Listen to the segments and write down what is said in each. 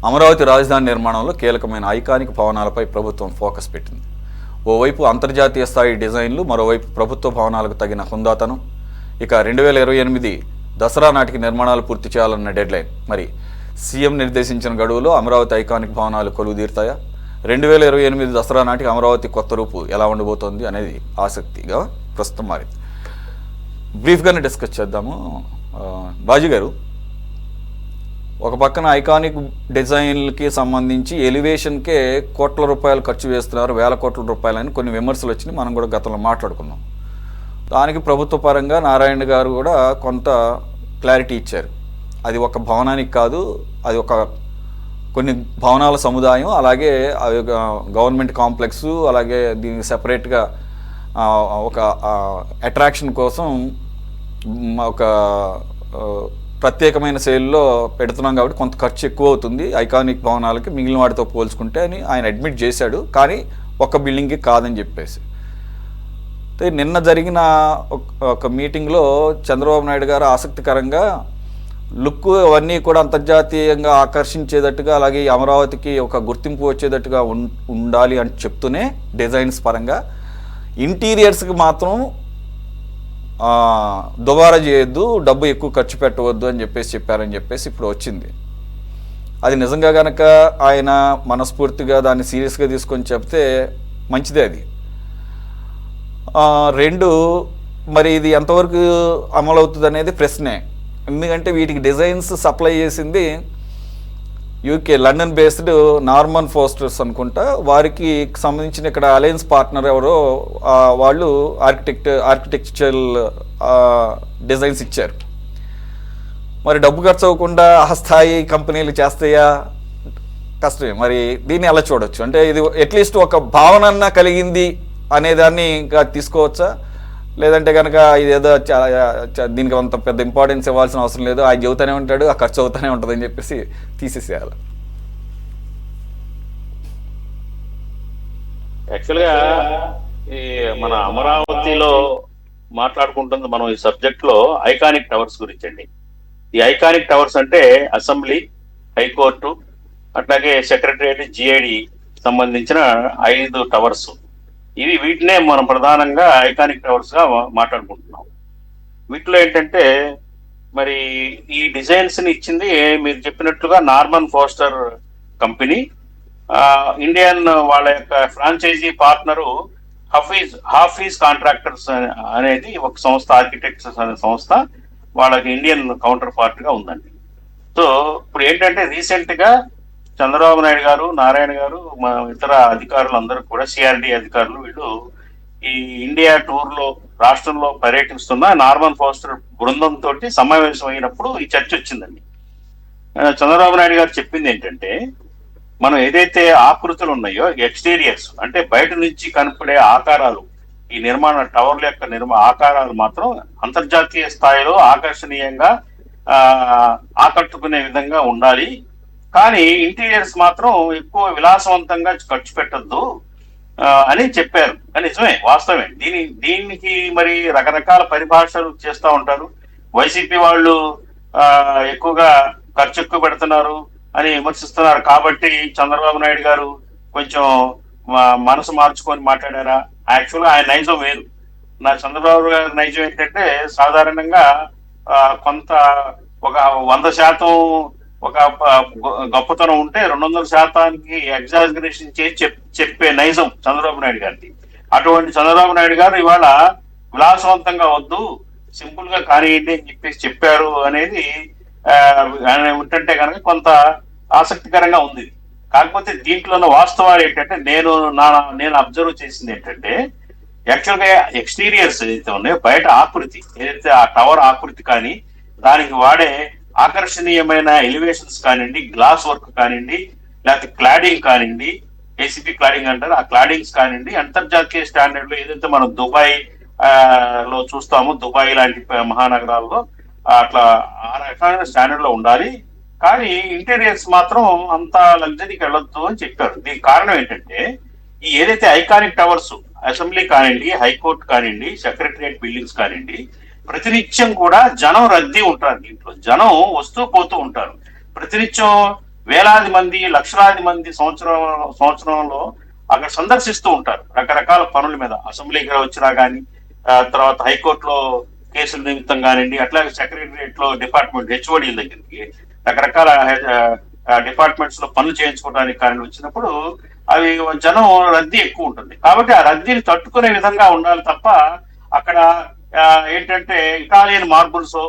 అమరావతి రాజధాని నిర్మాణంలో కీలకమైన ఐకానిక్ భవనాలపై ప్రభుత్వం ఫోకస్ పెట్టింది. ఓవైపు అంతర్జాతీయ స్థాయి డిజైన్లు, మరోవైపు ప్రభుత్వ భవనాలకు తగిన హుందాతనం. ఇక 2028 దసరా నాటికి నిర్మాణాలు పూర్తి చేయాలన్న డెడ్లైన్. మరి సీఎం నిర్దేశించిన గడువులో అమరావతి ఐకానిక్ భవనాలు కొలువుదీరుతాయా? 2028 దసరా నాటికి అమరావతి కొత్త రూపు ఎలా ఉండబోతోంది అనేది ఆసక్తిగా ప్రస్తుతం మారింది. బ్రీఫ్గానే డిస్కస్ చేద్దాము. బాజీ గారు, ఒక పక్కన ఐకానిక్ డిజైన్లకి సంబంధించి ఎలివేషన్కే కోట్ల రూపాయలు ఖర్చు వేస్తున్నారు, వేల కోట్ల రూపాయలని కొన్ని విమర్శలు వచ్చినాయి. మనం కూడా గతంలో మాట్లాడుకున్నాం. దానికి ప్రభుత్వ పరంగా నారాయణ గారు కూడా కొంత క్లారిటీ ఇచ్చారు. అది ఒక భవనానికి కాదు, అది ఒక కొన్ని భవనాల సముదాయం, అలాగే గవర్నమెంట్ కాంప్లెక్స్, అలాగే దీనికి సెపరేట్గా ఒక అట్రాక్షన్ కోసం ఒక ప్రత్యేకమైన శైలిలో పెడుతున్నాం కాబట్టి కొంత ఖర్చు ఎక్కువ అవుతుంది ఐకానిక్ భవనాలకి మిగిలిన వాటితో పోల్చుకుంటే అని ఆయన అడ్మిట్ చేశాడు. కానీ ఒక్క బిల్డింగ్కి కాదని చెప్పేసి నిన్న జరిగిన ఒక మీటింగ్లో చంద్రబాబు నాయుడు గారు ఆసక్తికరంగా లుక్ అవన్నీ కూడా అంతర్జాతీయంగా ఆకర్షించేటట్టుగా, అలాగే అమరావతికి ఒక గుర్తింపు వచ్చేటట్టుగా ఉండాలి అని చెప్తూనే డిజైన్స్ పరంగా ఇంటీరియర్స్కి మాత్రం దుబారా చేయొద్దు, డబ్బు ఎక్కువ ఖర్చు పెట్టవద్దు అని చెప్పారని చెప్పేసి ఇప్పుడు వచ్చింది. అది నిజంగా కనుక ఆయన మనస్ఫూర్తిగా దాన్ని సీరియస్గా తీసుకొని చెప్తే మంచిదే. అది రెండు, మరి ఇది ఎంతవరకు అమలవుతుంది అనేది ప్రశ్నే. ఎందుకంటే వీటికి డిజైన్స్ సప్లై చేసింది UK London based Norman Fosters అనుకుంటా. వారికి సంబంధించిన ఇక్కడ అలయన్స్ పార్ట్నర్ ఎవరో వాళ్ళు ఆర్కిటెక్చరల్ డిజైన్స్ ఇచ్చారు. మరి డబ్బు ఖర్చు అవ్వకుండా ఆ స్థాయి కంపెనీలు చేస్తాయా? కష్టమే. మరి దీన్ని ఎలా చూడొచ్చు అంటే ఇది అట్లీస్ట్ ఒక భావన కలిగింది అనేదాన్ని ఇంకా తీసుకోవచ్చా? లేదంటే కనుక ఇదేదో దీనికి అంత పెద్ద ఇంపార్టెన్స్ ఇవ్వాల్సిన అవసరం లేదు, ఆయన చెబుతూనే ఉంటాడు, ఆ ఖర్చు అవుతూనే ఉంటుంది అని చెప్పేసి తీసేసేయాలి. యాక్చువల్గా ఈ మన అమరావతిలో మాట్లాడుకుంటుంది మనం ఈ సబ్జెక్ట్ లో ఐకానిక్ టవర్స్ గురించి అండి. ఈ ఐకానిక్ టవర్స్ అంటే అసెంబ్లీ, హైకోర్టు, అట్లాగే సెక్రటరియట్, జిఐడి సంబంధించిన 5 టవర్స్. వీటినే మనం ప్రధానంగా ఐకానిక్ టవర్స్ గా మాట్లాడుకుంటున్నాం. వీటిలో ఏంటంటే మరి ఈ డిజైన్స్ ని ఇచ్చింది మీరు చెప్పినట్లుగా నార్మన్ ఫోస్టర్ కంపెనీ. ఇండియన్ వాళ్ళ యొక్క ఫ్రాంచైజీ పార్ట్నరు హాఫీజ్ కాంట్రాక్టర్స్ అనేది ఒక సంస్థ, ఆర్కిటెక్ట్స్ అనే సంస్థ, వాళ్ళకి ఇండియన్ కౌంటర్ పార్ట్ గా ఉందండి. సో ఇప్పుడు ఏంటంటే రీసెంట్ గా చంద్రబాబు నాయుడు గారు, నారాయణ గారు, మా ఇతర అధికారులు అందరూ కూడా, సిఆర్డి అధికారులు, వీళ్ళు ఈ ఇండియా టూర్ లో రాష్ట్రంలో పర్యటిస్తున్న నార్మన్ ఫోస్టర్ బృందంతో సమావేశం అయినప్పుడు ఈ చర్చ వచ్చిందండి. చంద్రబాబు నాయుడు గారు చెప్పింది ఏంటంటే మనం ఏదైతే ఆకృతులు ఉన్నాయో ఎక్స్టీరియర్స్ అంటే బయట నుంచి కనపడే ఆకారాలు, ఈ నిర్మాణ టవర్ల యొక్క ఆకారాలు మాత్రం అంతర్జాతీయ స్థాయిలో ఆకర్షణీయంగా ఆకట్టుకునే విధంగా ఉండాలి. కానీ ఇంటీరియర్స్ మాత్రం ఎక్కువ విలాసవంతంగా ఖర్చు పెట్టద్దు అని చెప్పారు. నిజమే, వాస్తవమే. దీనికి మరి రకరకాల పరిభాషలు చేస్తూ ఉంటారు. వైసీపీ వాళ్ళు ఎక్కువగా ఖర్చు ఎక్కువ పెడుతున్నారు అని విమర్శిస్తున్నారు. కాబట్టి చంద్రబాబు నాయుడు గారు కొంచెం మనసు మార్చుకొని మాట్లాడారా? యాక్చువల్గా ఆయన నైజం వేరు. నా చంద్రబాబు గారి నైజం ఏంటంటే సాధారణంగా కొంత ఒక 100% ఒక గొప్పతనం ఉంటే 200% ఎగ్జాజరేషన్ చేసి చెప్పే నైజం చంద్రబాబు నాయుడు గారిది. అటువంటి చంద్రబాబు నాయుడు గారు ఇవాళ విలాసవంతంగా వద్దు, సింపుల్ గా కానివ్వండి అని చెప్పేసి చెప్పారు అనేది ఆయన ఉంటుంటే కనుక కొంత ఆసక్తికరంగా ఉంది. కాకపోతే దీంట్లో ఉన్న వాస్తవాలు ఏంటంటే నేను అబ్జర్వ్ చేసింది ఏంటంటే యాక్చువల్గా ఎక్స్టీరియర్స్ ఏదైతే ఉన్నాయో బయట ఆకృతి, ఏదైతే ఆ టవర్ ఆకృతి కానీ, దానికి వాడే ఆకర్షణీయమైన ఎలివేషన్స్ కానివ్వండి, గ్లాస్ వర్క్ కానివ్వండి, లేకపోతే క్లాడింగ్ కానివ్వండి, ఏసీపీ క్లాడింగ్ అంటారు, ఆ క్లాడింగ్స్ కానివ్వండి, అంతర్జాతీయ స్టాండర్డ్ లో ఏదైతే మనం దుబాయ్ లో చూస్తామో, దుబాయ్ లాంటి మహానగరాల్లో అట్లా ఆ రకమైన స్టాండర్డ్ లో ఉండాలి. కానీ ఇంటీరియర్స్ మాత్రం అంత లగ్జరీకి వెళ్ళొద్దు అని చెప్పారు. దీనికి కారణం ఏంటంటే ఈ ఏదైతే ఐకానిక్ టవర్స్, అసెంబ్లీ కానివ్వండి, హైకోర్టు కానివ్వండి, సెక్రటరియట్ బిల్డింగ్స్ కానివ్వండి, ప్రతినిత్యం కూడా జనం రద్దీ ఉంటారు. దీంట్లో జనం వస్తూ పోతూ ఉంటారు. ప్రతినిత్యం వేలాది మంది, లక్షలాది మంది సంవత్సరంలో అక్కడ సందర్శిస్తూ ఉంటారు రకరకాల పనుల మీద. అసెంబ్లీకి వచ్చినా కానీ, తర్వాత హైకోర్టులో కేసుల నిమిత్తం కానివ్వండి, అట్లాగే సెక్రటరియట్ లో డిపార్ట్మెంట్ హెచ్ఓడీల దగ్గరికి రకరకాల డిపార్ట్మెంట్స్ లో పనులు చేయించుకోవడానికి కానీ వచ్చినప్పుడు అవి జనం రద్దీ ఎక్కువ ఉంటుంది. కాబట్టి ఆ రద్దీని తట్టుకునే విధంగా ఉండాలి తప్ప అక్కడ ఏంటంటే ఇటాలియన్ మార్బుల్స్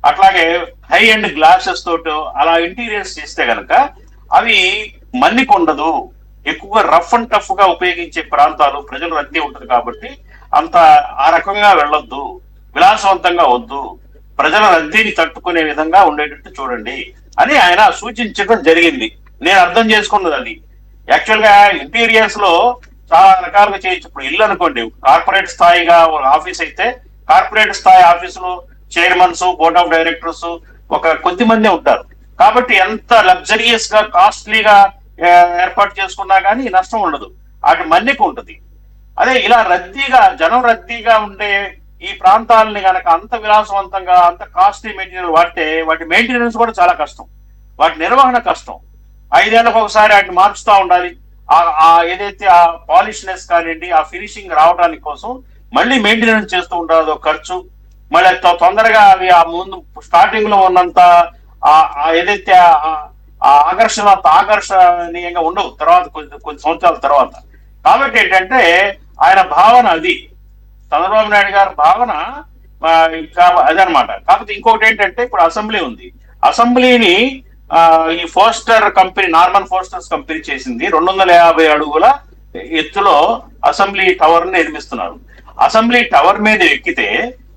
అట్లాగే హై అండ్ గ్లాసెస్ తోటి అలా ఇంటీరియర్స్ చేస్తే గనక అవి మన్నిక ఉండదు. ఎక్కువగా రఫ్ అండ్ టఫ్ గా ఉపయోగించే ప్రాంతాలు, ప్రజలు రద్దీ ఉంటుంది కాబట్టి అంత ఆ రకంగా వెళ్ళొద్దు, విలాసవంతంగా వద్దు, ప్రజల రద్దీని తట్టుకునే విధంగా ఉండేటట్టు చూడండి అని ఆయన సూచించడం జరిగింది. నేను అర్థం చేసుకున్నది అది. యాక్చువల్ గా ఇంటీరియర్స్ లో చాలా రకాలుగా చేయొచ్చు. ఇప్పుడు ఇల్లు అనుకోండి, కార్పొరేట్ స్థాయిగా ఆఫీస్ అయితే కార్పొరేట్ స్థాయి ఆఫీసులో చైర్మన్స్, బోర్డ్ ఆఫ్ డైరెక్టర్స్ ఒక కొద్ది మందే ఉంటారు. కాబట్టి ఎంత లగ్జరియస్ గా కాస్ట్లీగా ఏర్పాటు చేసుకున్నా కానీ నష్టం ఉండదు, వాటి మన్నిక ఉంటుంది. అదే ఇలా రద్దీగా జనం రద్దీగా ఉండే ఈ ప్రాంతాలని కనుక అంత విలాసవంతంగా అంత కాస్ట్లీ మెటీరియల్ వాడితే వాటి మెయింటెనెన్స్ కూడా చాలా కష్టం, వాటి నిర్వహణ కష్టం. 5 ఏళ్లకు ఒకసారి వాటిని మార్చుతూ ఉండాలి. ఏదైతే ఆ పాలిష్నెస్ కానివ్వండి, ఆ ఫినిషింగ్ రావడానికి కోసం మళ్ళీ మెయింటెనెన్స్ చేస్తూ ఉంటారు, ఖర్చు. మళ్ళీ తొందరగా అవి ఆ ముందు స్టార్టింగ్ లో ఉన్నంత ఏదైతే ఆకర్షణీయంగా ఉండవు తర్వాత కొన్ని సంవత్సరాల తర్వాత. కాబట్టి ఏంటంటే ఆయన భావన అది, చంద్రబాబు నాయుడు గారి భావన అదనమాట. కాకపోతే ఇంకొకటి ఏంటంటే ఇప్పుడు అసెంబ్లీ ఉంది, అసెంబ్లీని ఈ foster company, Norman Fosters company చేసింది 250 అడుగుల ఎత్తులో అసెంబ్లీ టవర్ నిర్మిస్తున్నారు. అసెంబ్లీ టవర్ మీద ఎక్కితే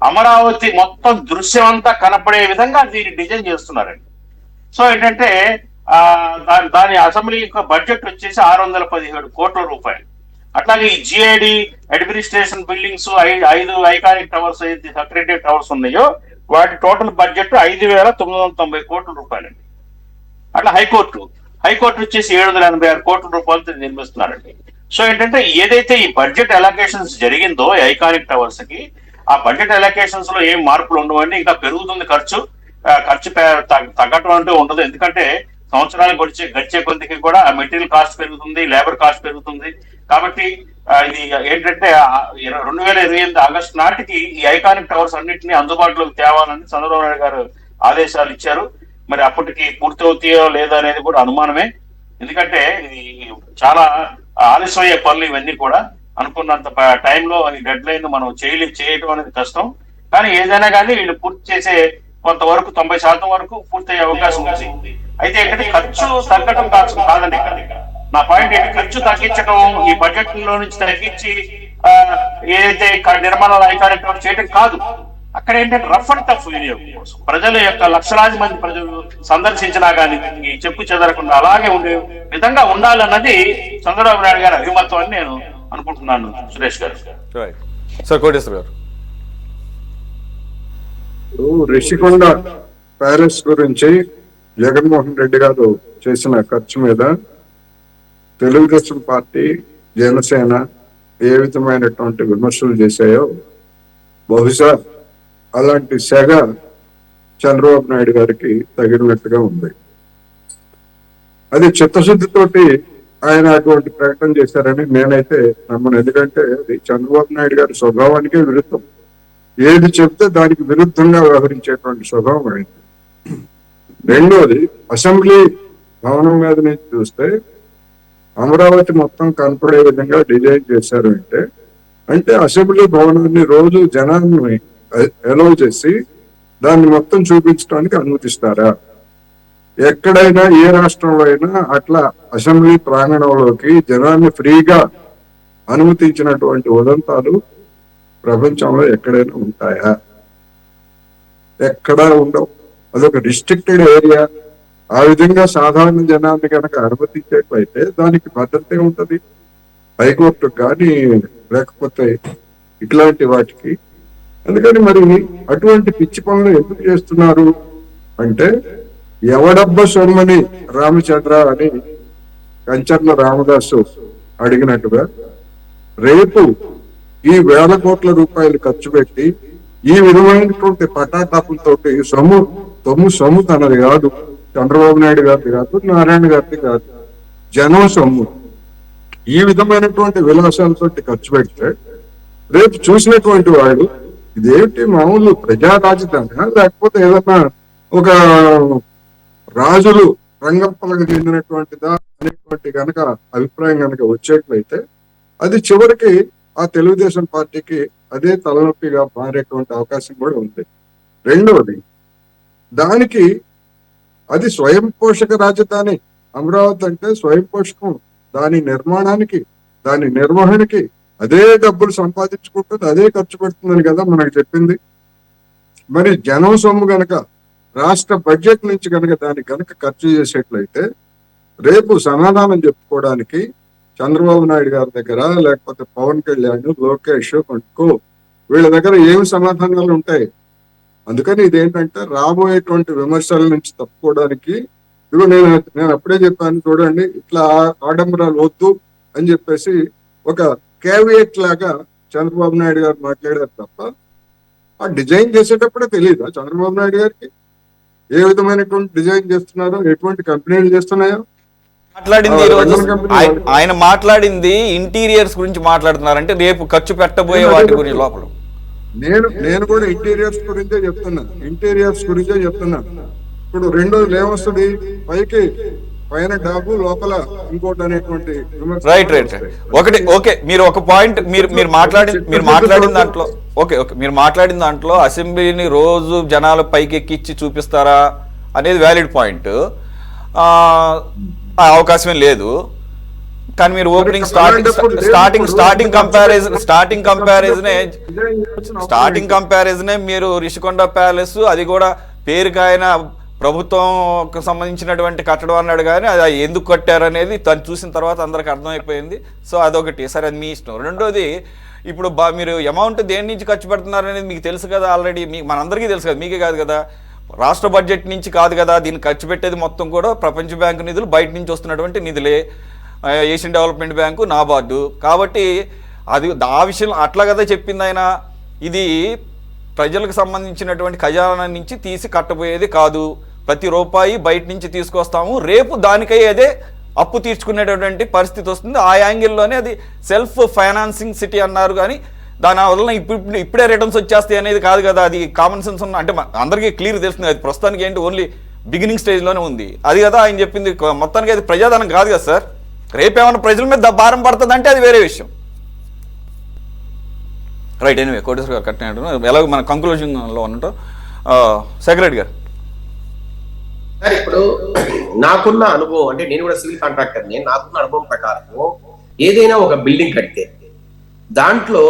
అమరావతి మొత్తం దృశ్యం అంతా కనపడే విధంగా దీన్ని డిజైన్ చేస్తున్నారండి. సో ఏంటంటే దాని అసెంబ్లీ యొక్క బడ్జెట్ వచ్చేసి 617 కోట్ల రూపాయలు. అట్లాగే ఈ GID administration buildings 5 iconic towers, secretary towers ఉన్నాయో వాటి టోటల్ బడ్జెట్ 5,990 కోట్ల రూపాయలండి. అట్లా హైకోర్టు వచ్చేసి 786 కోట్ల రూపాయలతో నిర్మిస్తున్నారండి. సో ఏంటంటే ఏదైతే ఈ బడ్జెట్ అలొకేషన్స్ జరిగిందో ఐకానిక్ టవర్స్ కి, ఆ బడ్జెట్ అలొకేషన్స్ లో ఏం మార్పులు ఉండవండి. ఇంకా పెరుగుతుంది ఖర్చు తగ్గటం అంటూ ఉండదు. ఎందుకంటే సంవత్సరాలు గడిచే కొద్దికి కూడా మెటీరియల్ కాస్ట్ పెరుగుతుంది, లేబర్ కాస్ట్ పెరుగుతుంది. కాబట్టి ఇది ఏంటంటే 2028 ఆగస్టు నాటికి ఈ ఐకానిక్ టవర్స్ అన్నింటినీ అందుబాటులోకి తేవాలని చంద్రబాబు నాయుడు గారు ఆదేశాలు ఇచ్చారు. మరి అప్పటికి పూర్తి అవుతాయో లేదా అనేది కూడా అనుమానమే. ఎందుకంటే ఇది చాలా ఆలస్యమయ్యే పనులు ఇవన్నీ కూడా. అనుకున్నంత టైంలో ఈ డెడ్ లైన్ మనం చేయడం అనేది కష్టం. కానీ ఏదైనా కానీ వీళ్ళు పూర్తి చేసే కొంతవరకు 90% వరకు పూర్తయ్యే అవకాశం ఉంది. అయితే ఏంటంటే ఖర్చు తగ్గడం కాదండి ఇక్కడ నా పాయింట్. ఏంటి ఖర్చు తగ్గించడం, ఈ బడ్జెట్ లో నుంచి తగ్గించి ఏదైతే నిర్మాణాలు ఐకానిక్ టవర్ చేయడం కాదు. అక్కడ ఏంటంటే రఫ్ అండ్ టఫ్ వినియోగం కోసం ప్రజల యొక్క లక్షలాది మంది ప్రజలు సందర్శించినా కానీ చెప్పు చెదరకుండా అలాగే ఉండే విధంగా ఉండాలన్నది చంద్రబాబు నాయుడు గారి అభిమతం అని నేను అనుకుంటున్నాను. సురేష్ గారు. సార్ కోటేశ్వర్ గారు, రిషికొండ ప్యాలెస్ గురించి జగన్మోహన్ రెడ్డి గారు చేసిన ఖర్చు మీద తెలుగుదేశం పార్టీ, జనసేన ఏ విధమైనటువంటి విమర్శలు చేశాయో బహుశా అలాంటి సెగ చంద్రబాబు నాయుడు గారికి తగినట్టుగా ఉంది. అది చిత్తశుద్ధితోటి ఆయన అటువంటి ప్రకటన చేశారని నేనైతే నమ్మను. ఎందుకంటే అది చంద్రబాబు నాయుడు గారి స్వభావానికే విరుద్ధం. ఏది చెప్తే దానికి విరుద్ధంగా వ్యవహరించేటువంటి స్వభావం అయింది. రెండోది, అసెంబ్లీ భవనం మీద నుంచి చూస్తే అమరావతి మొత్తం కనపడే విధంగా డిజైన్ చేశారు అంటే అసెంబ్లీ భవనాన్ని రోజు జనాన్ని ఎలౌ చేసి దాన్ని మొత్తం చూపించడానికి అనుమతిస్తారా? ఎక్కడైనా ఏ రాష్ట్రంలో అయినా అట్లా అసెంబ్లీ ప్రాంగణంలోకి జనాన్ని ఫ్రీగా అనుమతించినటువంటి ఉదంతాలు ప్రపంచంలో ఎక్కడైనా ఉంటాయా? ఎక్కడా ఉండవు. అదొక రిస్ట్రిక్టెడ్ ఏరియా. ఆ విధంగా సాధారణ జనాన్ని కనుక అనుమతించేట్లయితే దానికి భద్రత ఉంటది, హైకోర్టు కానీ లేకపోతే ఇట్లాంటి వాటికి. అందుకని మరి అటువంటి పిచ్చి పనులు ఎందుకు చేస్తున్నారు అంటే, ఎవడబ్బ సొమ్మని రామచంద్ర అని కంచర్ల రామదాసు అడిగినట్టుగా రేపు ఈ 1000 కోట్ల రూపాయలు ఖర్చు పెట్టి ఈ విధమైనటువంటి పటాటాపులతోటి సొమ్ము తనది కాదు, చంద్రబాబు నాయుడు గారిది కాదు, నారాయణ గారిది కాదు, జనం సొమ్ము. ఈ విధమైనటువంటి విలాసాలతో ఖర్చు పెడితే రేపు చూసినటువంటి వాడు ఇదేమిటి మామూలు ప్రజా రాజధాని లేకపోతే ఏదన్నా ఒక రాజులు రంగంపలకు చెందినటువంటిదా అనేటువంటి గనక అభిప్రాయం గనక వచ్చేట్లయితే అది చివరికి ఆ తెలుగుదేశం పార్టీకి అదే తలనొప్పిగా మారేటువంటి అవకాశం కూడా ఉంది. రెండవది, దానికి అది స్వయం పోషక రాజధాని. అమరావతి అంటే స్వయం పోషకం. దాని నిర్మాణానికి, దాని నిర్వహణకి అదే డబ్బులు సంపాదించుకుంటుంది, అదే ఖర్చు పెడుతుందని కదా మనకు చెప్పింది. మరి జనం సొమ్ము గనక రాష్ట్ర బడ్జెట్ నుంచి కనుక దానికి కనుక ఖర్చు చేసేట్లయితే రేపు సమాధానం చెప్పుకోవడానికి చంద్రబాబు నాయుడు గారి దగ్గర, లేకపోతే పవన్ కళ్యాణ్, లోకేష్, కో వీళ్ళ దగ్గర ఏమి సమాధానాలు ఉంటాయి? అందుకని ఇదేంటంటే రాబోయేటువంటి విమర్శల నుంచి తప్పుకోవడానికి ఇదిగో నేను అప్పుడే చెప్పాను చూడండి, ఇట్లా ఆడంబరాలు వద్దు అని చెప్పేసి ఒక కేవియట్ లాగా చంద్రబాబు నాయుడు గారు మాట్లాడారు తప్ప ఆ డిజైన్ చేసేటప్పుడే తెలియదా చంద్రబాబు నాయుడు గారికి ఏ విధమైనటువంటి డిజైన్ చేస్తున్నారో, ఎటువంటి కంపెనీలు చేస్తున్నాయో? మాట్లాడింది ఈ రోజు ఆయన మాట్లాడింది ఇంటీరియర్స్ గురించి మాట్లాడుతున్నారంటే రేపు ఖర్చు పెట్టబోయే వాటి గురించి లోపల. నేను కూడా ఇంటీరియర్స్ గురించే చెప్తున్నాను. ఇప్పుడు రెండోది ఏమొస్తుంది, పైన డాబు లోపల ఇంకోటి అనేటువంటి. రైట్. ఒకటి ఓకే, మీరు ఒక పాయింట్ మీరు మాట్లాడిన దాంట్లో అసెంబ్లీని రోజు జనాలు పైకి ఎక్కిచ్చి చూపిస్తారా అనేది వ్యాలిడ్ పాయింట్. అవకాశమే లేదు. కానీ మీరు ఓపెనింగ్ స్టార్టింగ్ కంపారిజనే మీరు రిషికొండ ప్యాలెస్, అది కూడా పేరుకాయన ప్రభుత్వం సంబంధించినటువంటి కట్టడం అన్నాడు, కానీ అది ఎందుకు కట్టారు అనేది తను చూసిన తర్వాత అందరికి అర్థమైపోయింది. సో అదొకటి, సరే అది మీ ఇష్టం. రెండోది, ఇప్పుడు మీరు అమౌంట్ దేని నుంచి ఖర్చు పెడుతున్నారు అనేది మీకు తెలుసు కదా ఆల్రెడీ, మనందరికీ తెలుసు కదా, మీకే కాదు కదా, రాష్ట్ర బడ్జెట్ నుంచి కాదు కదా దీన్ని ఖర్చు పెట్టేది. మొత్తం కూడా ప్రపంచ బ్యాంకు నిధులు, బయట నుంచి వస్తున్నటువంటి నిధులే, ఏషియన్ డెవలప్మెంట్ బ్యాంకు, నాబార్డు. కాబట్టి అది ఆ విషయం అట్లా కదా చెప్పింది ఆయన. ఇది ప్రజలకు సంబంధించినటువంటి ఖజానా నుంచి తీసి కట్టబోయేది కాదు, ప్రతి రూపాయి బయట నుంచి తీసుకొస్తాము, రేపు దానికయ్యేదే అప్పు తీర్చుకునేటటువంటి పరిస్థితి వస్తుంది. ఆ యాంగిల్లోనే అది సెల్ఫ్ ఫైనాన్సింగ్ సిటీ అన్నారు, కానీ దాని వల్ల ఇప్పుడే రిటర్న్స్ వచ్చేస్తాయి అనేది కాదు కదా. అది కామన్ సెన్స్ ఉన్న, అంటే అందరికీ క్లియర్ తెలుస్తుంది. అది ప్రస్తుతానికి ఏంటి, ఓన్లీ బిగినింగ్ స్టేజ్లోనే ఉంది. అది కదా ఆయన చెప్పింది. మొత్తానికి అది ప్రజాధనం కాదు కదా సార్. రేపేమన్నా ప్రజల మీద భారం పడుతుంది అంటే అది వేరే విషయం. రైట్. ఎనివే, కోటేశ్వర గారు కట్టినట్టు ఎలాగో మన కంక్లూజన్లో ఉన్నట్టు సెక్రటరీ గారు. సార్, ఇప్పుడు నాకున్న అనుభవం, అంటే నేను కూడా సివిల్ కాంట్రాక్టర్ని, నాకున్న అనుభవం ప్రకారం ఏదైనా ఒక బిల్డింగ్ కడితే దాంట్లో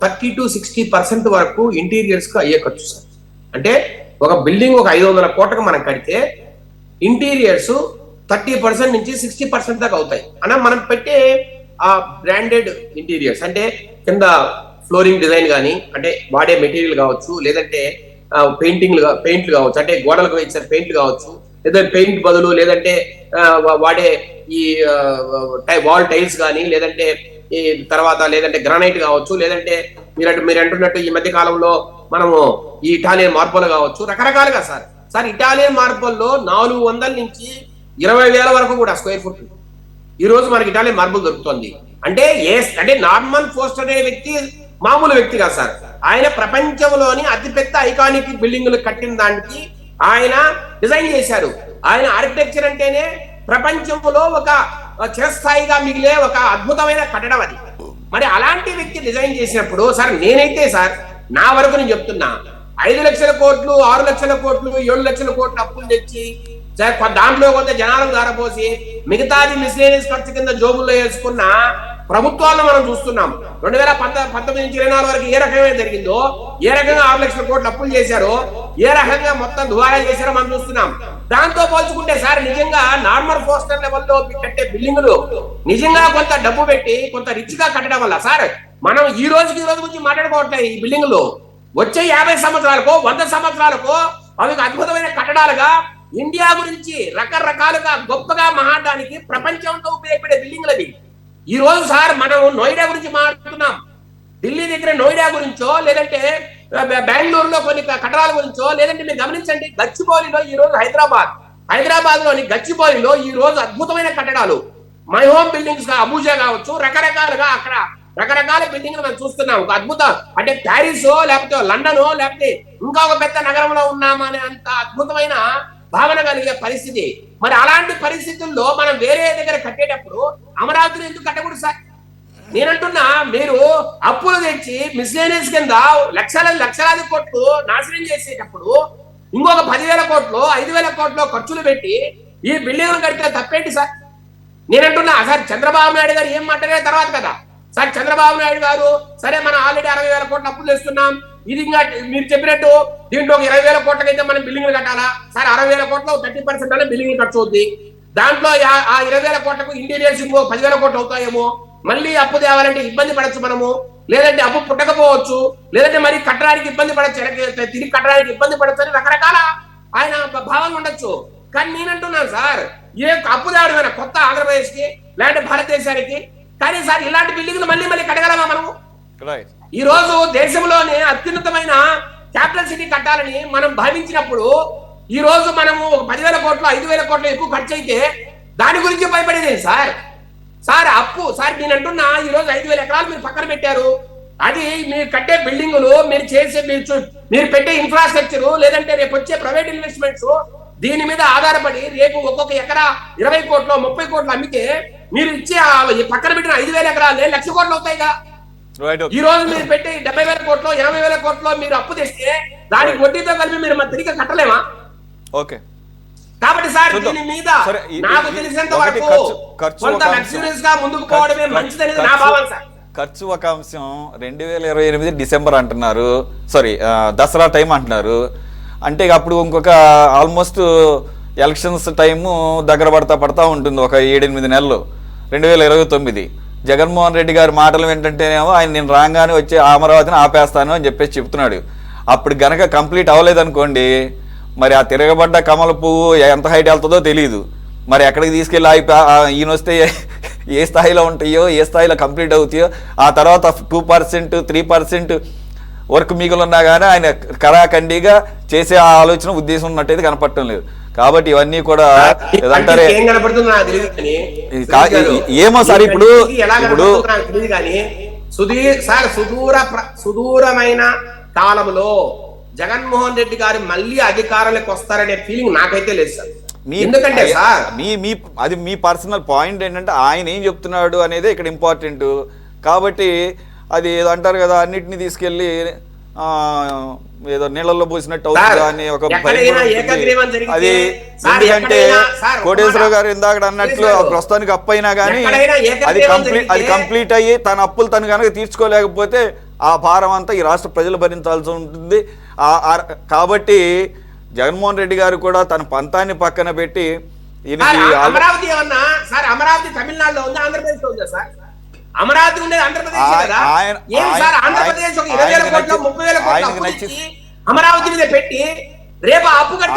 30 to 60% వరకు ఇంటీరియర్స్ కు అయ్యే ఖర్చు సార్. అంటే ఒక బిల్డింగ్ ఒక 500 కోట్లకు మనం కడితే ఇంటీరియర్స్ 30% నుంచి 60% దాకా అవుతాయి అన్న. మనం పెట్టే ఆ బ్రాండెడ్ ఇంటీరియర్స్ అంటే కింద ఫ్లోరింగ్ డిజైన్ కానీ, అంటే వాడే మెటీరియల్ కావచ్చు, లేదంటే పెయింట్లు కావచ్చు, అంటే గోడలకు వేసిన పెయింట్లు కావచ్చు, లేదా పెయింట్ బదులు లేదంటే వాడే ఈ వాల్ టైల్స్ కానీ, లేదంటే ఈ తర్వాత లేదంటే గ్రానైట్ కావచ్చు, లేదంటే మీరు అంటున్నట్టు ఈ మధ్య కాలంలో మనము ఈ ఇటాలియన్ మార్బల్ కావచ్చు, రకరకాలుగా సార్ ఇటాలియన్ మార్బల్లో 400 నుంచి 20,000 వరకు కూడా స్క్వేర్ ఫుట్ ఈ రోజు మనకి ఇటాలియన్ మార్బుల్ దొరుకుతుంది. అంటే నార్మన్ ఫోస్టర్ అనే వ్యక్తి మామూలు వ్యక్తి కాదు సార్. ఆయన ప్రపంచంలోని అతిపెద్ద ఐకానిక్ బిల్డింగులు కట్టిన దానికి ఆయన డిజైన్ చేశారు. ఆయన ఆర్కిటెక్చర్ అంటేనే ప్రపంచంలో ఒక చిరస్థాయిగా మిగిలే ఒక అద్భుతమైన కట్టడం అది. మరి అలాంటి వ్యక్తి డిజైన్ చేసినప్పుడు సార్, నేనైతే సార్ నా వరకు నేను చెప్తున్నా, 5 లక్షల కోట్లు, 6 లక్షల కోట్లు, 7 లక్షల కోట్లు అప్పులు తెచ్చి దాంట్లో కొంత జనాలకు ధారపోసి మిగతాది మిస్లేనియస్ ఖర్చు కింద జోబుల్లో వేసుకున్న ప్రభుత్వాలను మనం చూస్తున్నాం. 2019 నుంచి 24 వరకు ఏ రకంగా జరిగిందో, ఏ రకంగా 6 లక్షల కోట్లు అప్పులు చేశారో, ఏ రకంగా మొత్తం దుబారా చేశారో మనం చూస్తున్నాం. దాంతో పోల్చుకుంటే సార్, నిజంగా నార్మల్ పోస్టర్ లెవెల్లో కట్టే బిల్డింగులు నిజంగా కొంత డబ్బు పెట్టి కొంత రిచ్ గా కట్టడం వల్ల సార్, మనం ఈ రోజు గురించి మాట్లాడుకోవట్లేదు. ఈ బిల్డింగులు వచ్చే 50 సంవత్సరాలకో 100 సంవత్సరాలకో అవి అద్భుతమైన కట్టడాలుగా ఇండియా గురించి రకరకాలుగా గొప్పగా మాట్లాడడానికి ప్రపంచంతో ఉపయోగపడే బిల్డింగ్లు అవి. ఈ రోజు సార్ మనం నోయిడా గురించి మాట్లాడుతున్నాం. ఢిల్లీ దగ్గర నోయిడా గురించో, లేదంటే బెంగళూరులో కొన్ని కట్టడాల గురించో, లేదంటే మీరు గమనించండి గచ్చిబౌలిలో ఈ రోజు హైదరాబాద్ హైదరాబాద్ లోని గచ్చిబౌలిలో ఈ రోజు అద్భుతమైన కట్టడాలు, మై హోమ్ బిల్డింగ్స్ గా అబూజా కావచ్చు, రకరకాలుగా అక్కడ రకరకాల బిల్డింగ్లు మనం చూస్తున్నాం. ఒక అద్భుతం అంటే ప్యారిస్ లేకపోతే లండన్ లేకపోతే ఇంకా ఒక పెద్ద నగరంలో ఉన్నామనే అంత అద్భుతమైన భావన కలిగే పరిస్థితి. మరి అలాంటి పరిస్థితుల్లో మనం వేరే దగ్గర కట్టేటప్పుడు అమరావతిని ఎందుకు కట్టకూడదు సార్? నేనంటున్నా, మీరు అప్పులు తెచ్చి మిస్లేనియస్ కింద లక్షలాది కోట్లు నాశనం చేసేటప్పుడు ఇంకొక 10,000 కోట్లు 5,000 కోట్లు ఖర్చులు పెట్టి ఈ బిల్డింగ్లు కడితే తప్పేంటి సార్? నేనంటున్నా సార్, చంద్రబాబు నాయుడు గారు ఏం మాట్లాడే తర్వాత కదా సార్, చంద్రబాబు నాయుడు గారు సరే మనం ఆల్రెడీ 60,000 కోట్లు అప్పులు తెస్తున్నాం, ఇది ఇంకా మీరు చెప్పినట్టు దీంట్లో ఒక 20,000 కోట్లకైతే మనం బిల్డింగ్లు కట్టాలా సార్? 60,000 కోట్లు 30% అనే బిల్డింగ్లు ఖర్చు అవుతుంది. దాంట్లో ఆ 20,000 కోట్లకు ఇంటీరియర్స్ ఇంకో 10,000 కోట్లు అవుతాయేమో. మళ్ళీ అప్పు తేవాలంటే ఇబ్బంది పడచ్చు మనము, లేదంటే అప్పు పుట్టకపోవచ్చు, లేదంటే మరి కట్టడానికి ఇబ్బంది పడచ్చు, తిరిగి కట్టడానికి ఇబ్బంది పడచ్చు అని రకరకాల ఆయన భావనలు ఉండొచ్చు. కానీ నేనంటున్నాను సార్, ఏ అప్పు తేవడమైనా కొత్త ఆంధ్రప్రదేశ్ కి లేదంటే భారతదేశానికి, కానీ సార్ ఇలాంటి బిల్డింగ్లు మళ్ళీ కట్టగలమా మనము? ఈ రోజు దేశంలోనే అత్యున్నతమైన క్యాపిటల్ సిటీ కట్టాలని మనం భావించినప్పుడు ఈ రోజు మనము ఒక 10,000 కోట్లు 5,000 కోట్లు ఎక్కువ ఖర్చు అయితే దాని గురించి భయపడేది సార్. సార్ అప్పు సార్ నేను అంటున్నా, ఈ రోజు 5,000 ఎకరాలు మీరు పక్కన పెట్టారు. అది మీరు కట్టే బిల్డింగులు, మీరు చేసే మీరు పెట్టే ఇన్ఫ్రాస్ట్రక్చర్, లేదంటే రేపు వచ్చే ప్రైవేట్ ఇన్వెస్ట్మెంట్స్ దీని మీద ఆధారపడి రేపు ఒక్కొక్క ఎకరా 20 కోట్లు 30 కోట్లు అమ్మితే మీరు ఇచ్చే పక్కన పెట్టిన 5,000 ఎకరాలు 1,00,000 కోట్లు అవుతాయిగా. ఈ రోజు మీరు పెట్టే 70,000 కోట్లు 80,000 కోట్లు మీరు అప్పు తెస్తే దానికి వడ్డీతో కలిపి మీరు తిరిగి కట్టలేమా? ఓకే, కాబట్టి సార్ దీని మీద నాకు తెలిసినంత వరకు కొంత లగ్జరీస్ గా ముందుకు పోవడమే మంచిదనేది నా భావన సార్. ఖర్చు ఒక అంశం 2028 డిసెంబర్ అంటున్నారు, సారీ దసరా టైం అంటున్నారు. అంటే అప్పుడు ఇంకొక ఆల్మోస్ట్ ఎలక్షన్స్ టైము దగ్గర పడతా ఉంటుంది, ఒక 7-8 నెలలు. 2029 జగన్మోహన్ రెడ్డి గారి మాటలు ఏంటంటేనేమో ఆయన నేను రాగానే వచ్చి అమరావతిని ఆపేస్తాను అని చెప్పేసి చెప్తున్నాడు. అప్పుడు గనక కంప్లీట్ అవ్వలేదనుకోండి, మరి ఆ తిరగబడ్డ కమల పువ్వు ఎంత హైట్ వెళ్తుందో తెలియదు. మరి ఎక్కడికి తీసుకెళ్ళి ఈయన వస్తే ఏ స్థాయిలో ఉంటాయో, ఏ స్థాయిలో కంప్లీట్ అవుతాయో, ఆ తర్వాత 2% 3% వర్క్ మిగులున్నా కానీ ఆయన కరాఖండిగా చేసే ఆలోచన ఉద్దేశం ఉన్నట్టయితే కనపడటం లేదు. కాబట్టి ఇవన్నీ కూడా ఏదంటారే ఏమో సార్. ఇప్పుడు సుదూరమైన కాలంలో జగన్మోహన్ రెడ్డి గారు మళ్ళీ అధికారంలోకి వస్తారనే ఫీలింగ్ నాకైతే లేదు సార్. ఎందుకంటే సార్ అది మీ పర్సనల్ పాయింట్ ఏంటంటే ఆయన ఏం చెప్తున్నాడు అనేది ఇక్కడ ఇంపార్టెంట్. కాబట్టి అది ఏదో అంటారు కదా, అన్నిటిని తీసుకెళ్లి ఏదో నీళ్ళల్లో పోసినట్టు అవుతుంది అని ఒక అది. ఎందుకంటే కోటేశ్వరరావు గారు ఇందాక అన్నట్లు ప్రస్తుతానికి అప్పు అయినా కానీ అది కంప్లీట్ అయ్యి తన అప్పులు తను కనుక తీర్చుకోలేకపోతే ఆ భారం అంతా ఈ రాష్ట్ర ప్రజలు భరించాల్సి ఉంటుంది. కాబట్టి జగన్మోహన్ రెడ్డి గారు కూడా తన పంతాన్ని పక్కన పెట్టి అమరావతి ఏమన్నా సార్, అమరావతి తమిళనాడులో ఉందా ఆంధ్రప్రదేశ్ లో ఉందా సార్? అమరావతి ఉండేది ఆంధ్రప్రదేశ్ కదా. ఏం సార్ ఆంధ్రప్రదేశ్ ఒక 20,000 కోట్లు 30,000 కోట్లు అమరావతి మీద పెట్టి రేపు అప్పు కట్టి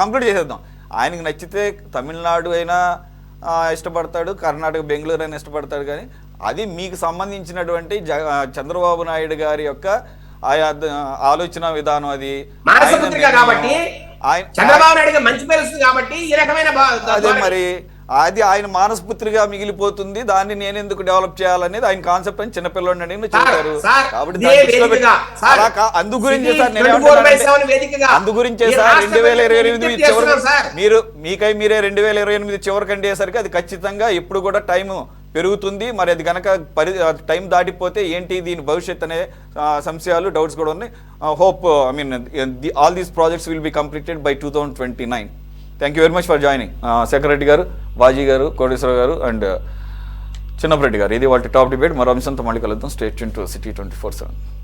కంప్లీట్ చేసేద్దాం. ఆయనకి నచ్చితే తమిళనాడు అయినా ఇష్టపడతాడు, కర్ణాటక బెంగళూరు అయినా ఇష్టపడతాడు. కానీ అది మీకు సంబంధించినటువంటి చంద్రబాబు నాయుడు గారి యొక్క ఆయా ఆలోచన విధానం. అది కాబట్టి చంద్రబాబు నాయుడు మంచి పేరు వస్తుంది కాబట్టి ఈ రకమైన అదే మరి అది ఆయన మానస్పుత్రిగా మిగిలిపోతుంది. దాన్ని నేను ఎందుకు డెవలప్ చేయాలనేది ఆయన కాన్సెప్ట్ అని చిన్నపిల్లలు అడిగిన చెప్తారు. కాబట్టి అందు గురించి సార్ అందు గురించే సార్ 2028 చివరి మీరే 2028 చివరికి అంటేసరికి అది ఖచ్చితంగా ఎప్పుడు కూడా టైం పెరుగుతుంది. మరి అది కనుక టైం దాటిపోతే ఏంటి దీని భవిష్యత్ అనే సంశయాలు డౌట్స్ కూడా ఉన్నాయి. Hope all these projects will be completed by 2029. Thank you very much for joining secretary గారు, బాజీ గారు, కోటేశ్వరరావు గారు అండ్ చిన్నపరెడ్డి గారు. ఇది వాళ్ళ టాప్ డిబేట్. మరో అంశంతో మళ్ళీ కలుద్దాం. Stay tune to city 24/7.